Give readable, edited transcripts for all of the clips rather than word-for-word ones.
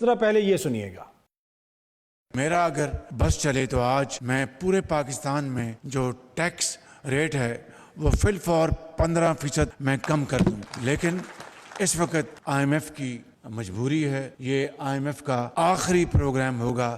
ذرا پہلے یہ سنیے گا۔ میرا اگر بس چلے تو آج میں پورے پاکستان میں جو ٹیکس ریٹ ہے وہ فی الفور 15% میں کم کر دوں، لیکن اس وقت آئی ایم ایف کی مجبوری ہے، یہ آئی ایم ایف کا آخری پروگرام ہوگا۔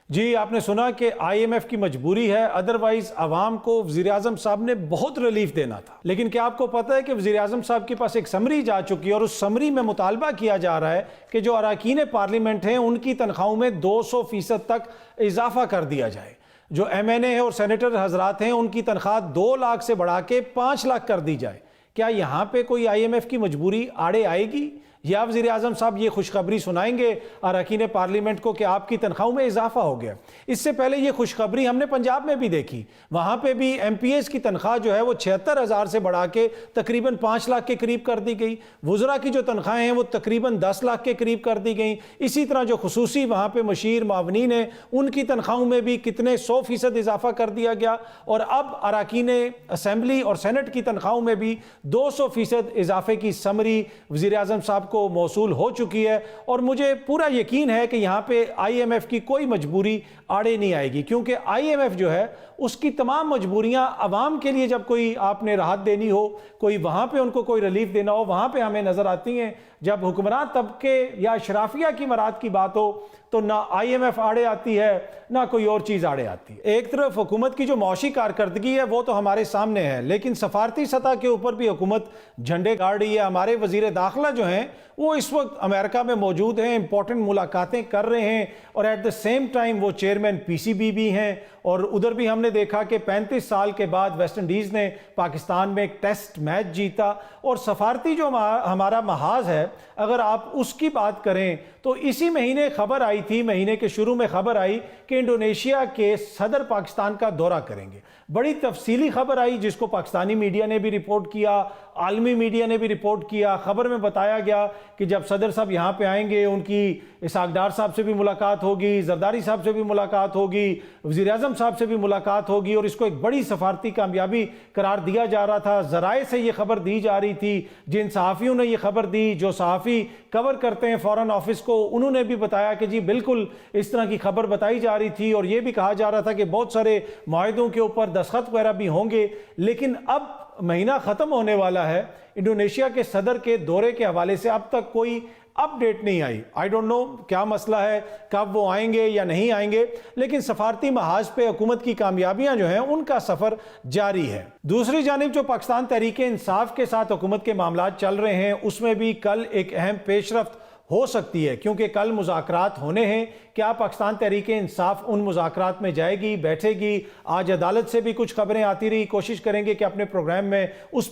جی آپ نے سنا کہ آئی ایم ایف کی مجبوری ہے، ادروائز عوام کو وزیر اعظم صاحب نے بہت ریلیف دینا تھا، لیکن کیا آپ کو پتہ ہے کہ وزیر اعظم صاحب کے پاس ایک سمری جا چکی ہے اور اس سمری میں مطالبہ کیا جا رہا ہے کہ جو اراکین پارلیمنٹ ہیں ان کی تنخواہوں میں 200% تک اضافہ کر دیا جائے، جو ایم این اے اور سینیٹر حضرات ہیں ان کی تنخواہ 2 لاکھ سے بڑھا کے 5 لاکھ کر دی جائے۔ کیا یہاں پہ کوئی آئی ایم ایف کی مجبوری آڑے آئے گی، یا وزیر اعظم صاحب یہ خوشخبری سنائیں گے اراکین پارلیمنٹ کو کہ آپ کی تنخواہوں میں اضافہ ہو گیا؟ اس سے پہلے یہ خوشخبری ہم نے پنجاب میں بھی دیکھی، وہاں پہ بھی ایم پی ایز کی تنخواہ جو ہے وہ 76,000 سے بڑھا کے تقریباً 5 لاکھ کے قریب کر دی گئی، وزراء کی جو تنخواہیں ہیں وہ تقریباً 10 لاکھ کے قریب کر دی گئیں، اسی طرح جو خصوصی وہاں پہ مشیر معاونین ہیں ان کی تنخواہوں میں بھی کتنے 100% اضافہ کر دیا گیا، اور اب اراکین اسمبلی اور سینٹ کی تنخواہوں میں بھی 200% اضافے کی سمری وزیر اعظم صاحب کو موصول ہو چکی ہے، اور مجھے پورا یقین ہے کہ یہاں پہ آئی ایم ایف کی کوئی مجبوری آڑے نہیں آئے گی، کیونکہ آئی ایم ایف جو ہے اس کی تمام مجبوریاں عوام کے لیے جب کوئی آپ نے راحت دینی ہو، کوئی وہاں پہ ان کو کوئی ریلیف دینا ہو، وہاں پہ ہمیں نظر آتی ہیں۔ جب حکمران طبقے یا اشرافیہ کی مراد کی بات ہو تو نہ آئی ایم ایف آڑے آتی ہے نہ کوئی اور چیز آڑے آتی ہے۔ ایک طرف حکومت کی جو معاشی کارکردگی ہے وہ تو ہمارے سامنے ہے، لیکن سفارتی سطح کے اوپر بھی حکومت جھنڈے گاڑ رہی ہے۔ ہمارے وزیر داخلہ جو ہیں وہ اس وقت امریکہ میں موجود ہیں، امپورٹنٹ ملاقاتیں کر رہے ہیں، اور ایٹ دا سیم ٹائم وہ چیئرمین پی سی بی بھی ہیں، اور ادھر بھی ہم نے دیکھا کہ 35 سال کے بعد ویسٹ انڈیز نے پاکستان میں ایک ٹیسٹ میچ جیتا، اور سفارتی جو ہمارا محاذ ہے اگر آپ اس کی بات کریں تو اسی مہینے خبر آئی تھی، مہینے کے شروع میں خبر آئی کہ انڈونیشیا کے صدر پاکستان کا دورہ کریں گے۔ بڑی تفصیلی خبر آئی جس کو پاکستانی میڈیا نے بھی رپورٹ کیا، عالمی میڈیا نے بھی رپورٹ کیا۔ خبر میں بتایا گیا کہ جب صدر صاحب یہاں پہ آئیں گے ان کی اسحاق ڈار صاحب سے بھی ملاقات ہوگی، زرداری صاحب سے بھی ملاقات ہوگی، وزیر اعظم صاحب سے بھی ملاقات ہوگی، اور اس کو ایک بڑی سفارتی کامیابی قرار دیا جا رہا تھا۔ ذرائع سے یہ خبر دی جا رہی تھی، جن صحافیوں نے یہ خبر دی، جو صحافی کور کرتے ہیں فورن آفس کو، انہوں نے بھی بتایا کہ جی بالکل اس طرح کی خبر بتائی جا رہی تھی، اور یہ بھی کہا جا رہا تھا کہ بہت سارے معاہدوں کے اوپر دستخط وغیرہ بھی ہوں گے۔ لیکن اب مہینہ ختم ہونے والا ہے، انڈونیشیا کے صدر کے دورے کے حوالے سے اب تک کوئی اپ ڈیٹ نہیں آئی۔ آئی ڈونٹ نو کیا مسئلہ ہے، کب وہ آئیں گے یا نہیں آئیں گے، لیکن سفارتی محاذ پہ حکومت کی کامیابیاں جو ہیں ان کا سفر جاری ہے۔ دوسری جانب جو پاکستان تحریک انصاف کے ساتھ حکومت کے معاملات چل رہے ہیں اس میں بھی کل ایک اہم پیش رفت ہو سکتی ہے، کیونکہ کل مذاکرات ہونے ہیں۔ کیا پاکستان تحریک انصاف ان مذاکرات میں جائے گی، بیٹھے گی؟ آج عدالت سے بھی کچھ خبریں آتی رہی، کوشش کریں گے کہ اپنے پروگرام میں اس